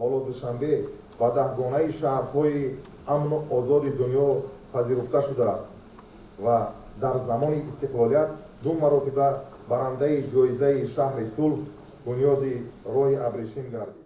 ҳоло душанбе ба даҳгонаи шаҳрҳои амну озоди дунё пазируфта шудааст ва дар замони истиқлолият ду маротиба барандаи ҷоизаи шаҳри сулҳ бунёди роҳи абрешим гардид.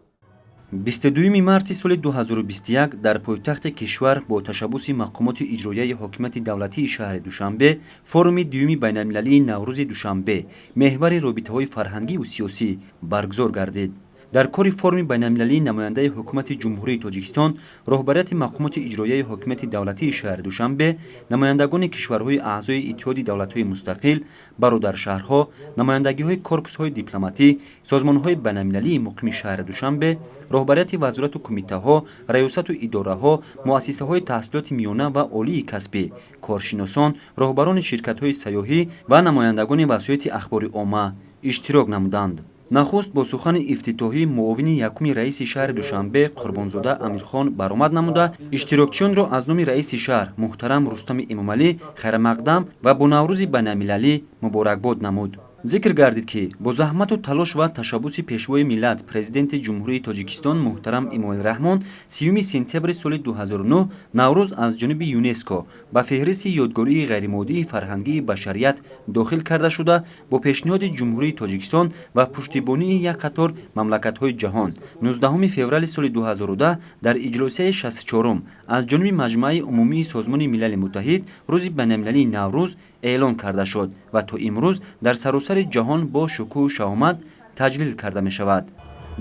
22 марти соли 2021 дар пойтахти кишвар бо ташаббуси мақомоти иҷроияи ҳокимияти давлатии шаҳри Душанбе форуми дуюми байналмилалии Наврӯзи Душанбе меҳвари робитаҳои фарҳангиву сиёсӣ баргузор гардид. дар кори форуми байналмилалии намояндаи ҳукумати ҷумҳурии Тоҷикистон, роҳбарияти мақомоти иҷроияи ҳокимияти давлатии шаҳри Душанбе, намояндагони кишварҳои аъзои иттиҳоди давлатҳои мустақил, бародаршаҳрҳо, намояндагиҳои корпусҳои дипломатӣ, созмонҳои байналмилалии муқими шаҳри Душанбе, роҳбарияти вазорату кумитаҳо, раёсату идораҳо, муассисаҳои таҳсилоти миёна ва олии касбӣ, коршиносон, роҳбарони ширкатҳои сайёҳӣ ва намояндагони васоити ахбори омма иштирок намуданд. нахуст бо сухани ифтитоҳӣ муовини якуми раиси шаҳри Душанбе Қурбонзода Амирхон баромад намуда, иштирокчиёнро аз номи раиси шаҳр муҳтарам Рустами Эмомалӣ хайрамақдам ва бо Наврӯзи байналмилалӣ муборакбод намуд. зикр гардид ки бо заҳмату талош ва ташаббуси пешвои миллат президенти ҷумҳурии Тоҷикистон муҳтарам Эмомалирраҳмон 30 сентябри соли 2009 Наврӯз аз ҷониби ЮНЕСКО ба феҳристи ёдгории ғайримоддии фарҳангии башарият дохил карда шуда, бо пешниҳоди ҷумҳурии Тоҷикистон ва пуштибонии як қатор мамлакатҳои ҷаҳон 19 феврали соли 2010 дар иҷлосияи 64 аз ҷониби Маҷмӯаи умумии Созмони Милали Муттаҳид рӯзи байналмилалии Наврӯз эълон карда шуд ва то имрӯз дар саросари ҷаҳон бо шукӯҳу шаҳомат таҷлил карда мешавад.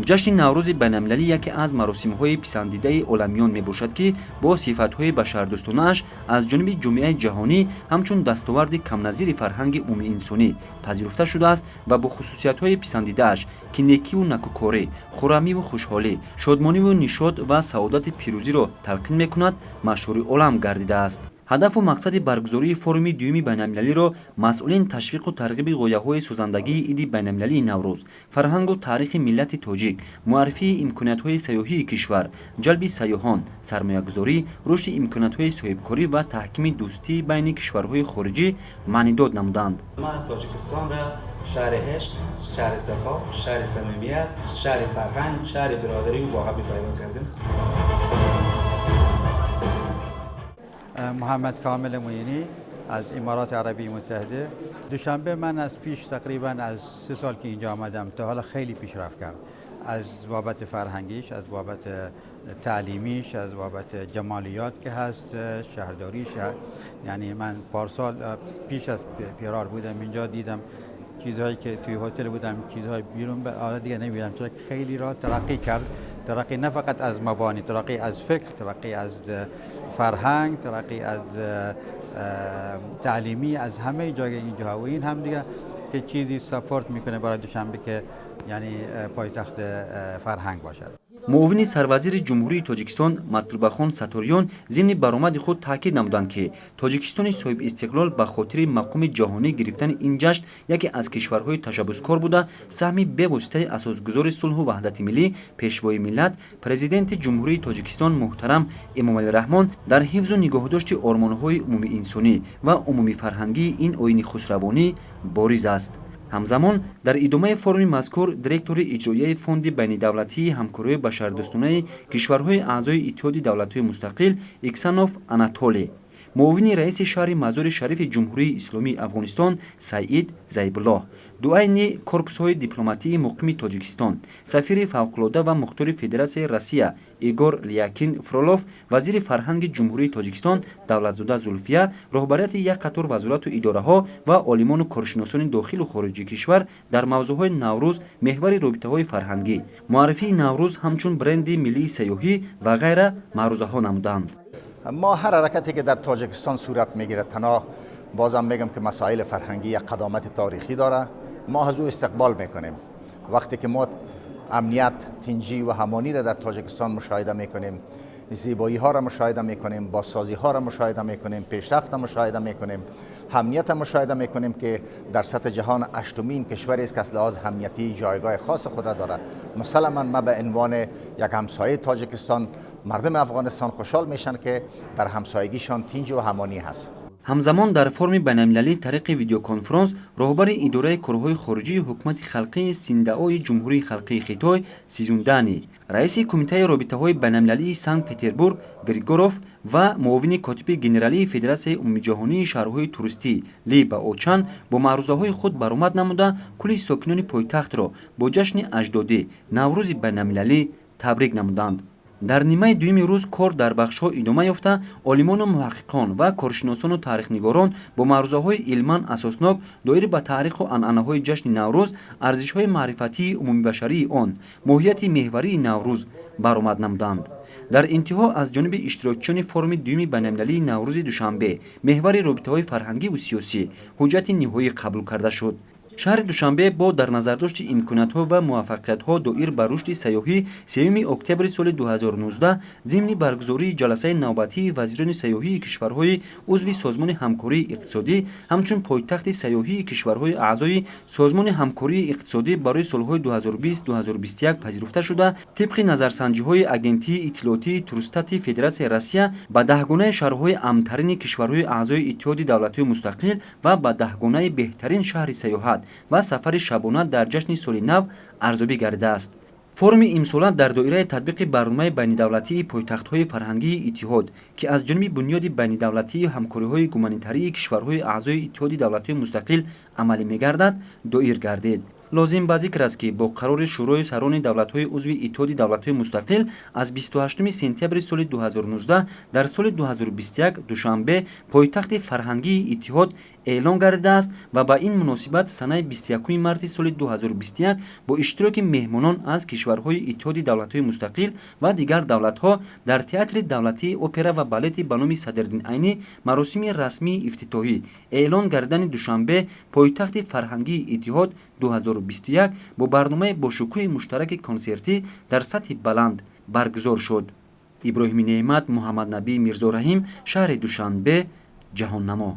ҷашни Наврӯзи байналмилалӣ яке аз маросимҳои писандидаи оламиён мебошад ки бо сифатҳои башардӯстонааш аз ҷониби ҷомеаи ҷаҳонӣ ҳамчун дастоварди камназири фарҳанги умумиинсонӣ пазируфта шудааст ва бо хусусиятҳои писандидааш ки некиву накӯкорӣ, хуррамиву хушҳолӣ, шодмониву нишод ва саодати пирӯзиро талқин мекунад, машҳури олам гардидааст. ҳадафу мақсади баргузории форуми дуюми байналмилалиро масъулин ташвиқу тарғиби ғояҳои созандагии иди байналмилалии Наврӯз, фарҳангу таърихи миллати тоҷик, муаррифии имкониятҳои сайёҳии кишвар, ҷалби сайёҳон, сармоягузорӣ, рушди имкониятҳои соҳибкорӣ ва таҳкими дӯстии байни кишварҳои хориҷӣ маънидод намуданд. ма Тоҷикистонро шаҳри ҳешқ, шаҳри сафо, шаҳри самимият, шаҳри фарҳанг, шаҳри биродарию бо ҳам пайдо кардем. محمد کامل معینی از امارات عربی متحده. دوشنبه من از پیش تقریبا از 3 سال که اینجا آمدم تا حالا خیلی پیشرفت کرد، از بابت فرهنگیش، از بابت تعلیمیش، از بابت جمالیات که هست، شهرداریش. یعنی من پارسال پیش از پیرار بودم اینجا، دیدم چیزهایی که توی هتل بودم، چیزهای بیرون حالا دیگه نمی‌بینم، چون خیلی را ترقی کرد. ترقی نه فقط از مبانی، ترقی از فکر، ترقی از فرهنگ، ترقی از تعلیمی، از همه جای اینجا و این هم دیگه که چیزی ساپورت میکنه برای دوشنبه که یعنی پایتخت فرهنگ باشد. муовини сарвазири ҷумҳурии Тоҷикистон Матлубахон Саториён зимни баромади худ таъкид намуданд ки Тоҷикистони соҳибистиқлол ба хотири мақоми ҷаҳонӣ гирифтани ин ҷашн яке аз кишварҳои ташаббускор буда, саҳми бевоситаи асосгузори сулҳу ваҳдати миллӣ, пешвои миллат, президенти ҷумҳурии Тоҷикистон муҳтарам Эмомалирраҳмон дар ҳифзу нигоҳдошти ормонҳои умумиинсонӣ ва умумифарҳангии ин оини хусравонӣ бориз аст. ҳамзамон дар идомаи форуми мазкур директори иҷроияи фонди байнидавлатии ҳамкории башардӯстонаи кишварҳои аъзои иттиҳоди давлатҳои мустақил Иксанов Анатолий, муовини раиси шаҳри Мазори Шарифи ҷумҳурии Исломии Афғонистон Саид Зайбуллоҳ, дуайни корпусҳои дипломатии муқими Тоҷикистон, сафири фавқулода ва мухтори Федератсияи Россия Игор Лякин Фролов, вазири фарҳанги ҷумҳурии Тоҷикистон Давлатзода Зулфия, роҳбарияти як қатор вазорату идораҳо ва олимону коршиносони дохилу хориҷи кишвар дар мавзӯъҳои Наврӯз, меҳвари робитаҳои фарҳангӣ, муаррифии Наврӯз ҳамчун бренди миллии сайёҳӣ ва ғайра маърузаҳо намуданд. ما هر حرکتی که در تاجیکستان صورت میگیره تنها بازم میگم که مسائل فرهنگی یک قدامت تاریخی داره، ما از او استقبال میکنیم. وقتی که ما امنیت، تنجی و همانی را در تاجیکستان مشاهده میکنیم، زیبایی ها را مشاهده میکنیم، بازسازی ها را مشاهده میکنیم، پیشرفت را مشاهده میکنیم، امنیت را مشاهده میکنیم که در سطح جهان 8مین کشوری است که از لحاظ امنیتی جایگاه خاص خود را دارد. مسلماً ما به عنوان یک همسایه تاجیکستان، مردم افغانستان خوشحال میشن که در همسایگیشان تنج و همانی هست. ҳамзамон дар форми байналмилалӣ тариқи видеоконферонс роҳбари идораи корҳои хориҷии ҳукумати халқии синдаои ҷумҳурии халқии Хитой Сизундани, раиси кумитаи робитаҳои байналмилалии Санкт-Петербург Григоров ва муовини котиби генералии Федератсияи умумиҷаҳонии шаҳрҳои туристӣ Ли Баочан бо маърузаҳои худ баромад намуда кулли сокинони пойтахтро бо ҷашни аҷдодӣ Наврӯзи байналмилалӣ табрик намуданд. дар нимаи дуюми рӯз кор дар бахшҳо идома ёфта, олимону муҳаққиқон ва коршиносону таърихнигорон бо маърузаҳои илман асоснок доир ба таъриху анъанаҳои ҷашни Наврӯз, арзишҳои маърифатии умумибашарии он, моҳияти меҳварии Наврӯз баромад намуданд. дар интиҳо аз ҷониби иштирокчиёни форуми дуюми байналмилалии Наврӯзи душанбе меҳвари робитаҳои фарҳангиву сиёсӣ ҳуҷҷати ниҳоӣ қабул карда шуд. шаҳри Душанбе бо дар назардошти имкониятҳо ва муваффақиятҳо доир ба рушди сайёҳӣ 3 октябри соли 2019 зимни баргузории ҷаласаи навбатии вазирони сайёҳии кишварҳои узви Созмони ҳамкории иқтисодӣ ҳамчун пойтахти сайёҳии кишварҳои аъзои Созмони ҳамкории иқтисодӣ барои солҳои 2020-2021 пазируфта шуда, тибқи назарсанҷиҳои агентии иттилоотии Турстати Федератсияи Россия ба 10 шаҳрҳои амнтарини кишварҳои аъзои Иттиҳоди давлатҳои мустақил ва ба 10 беҳтарин шаҳри сайёҳат ва сафари шабона дар ҷашни соли нав арзёбӣ гардидааст. форуми имсола дар доираи татбиқи барномаи байнидавлатии пойтахтҳои фарҳангии иттиҳод, ки аз ҷониби бунёди байнидавлатии ҳамкориҳои гуманитарии кишварҳои аъзои Иттиҳоди давлатҳои мустақил амалӣ мегардад, доир гардид. лозим ба зикр аст ки бо қарори шӯрои сарони давлатҳои узви Иттиҳоди давлатҳои мустақил аз 28 сентябри соли 2019 дар соли 2021 Душанбе пойтахти фарҳангии иттиҳод эълон гардидааст ва ба ин муносибат санаи 21 марти соли 2021 бо иштироки меҳмонон аз кишварҳои Иттиҳоди давлатҳои мустақил ва дигар давлатҳо дар театри давлатии опера ва балети ба номи Садриддин Айнӣ маросими расмии ифтитоҳӣ эълон гардидани Душанбе пойтахти фарҳангии иттиҳод 2021 бо барномаи бошукӯҳи муштараки консертӣ дар сатҳи баланд баргузор шуд. Иброҳими Неъмат, Муҳаммаднабӣ Мирзораҳим, шаҳри Душанбе, ҷаҳоннамо.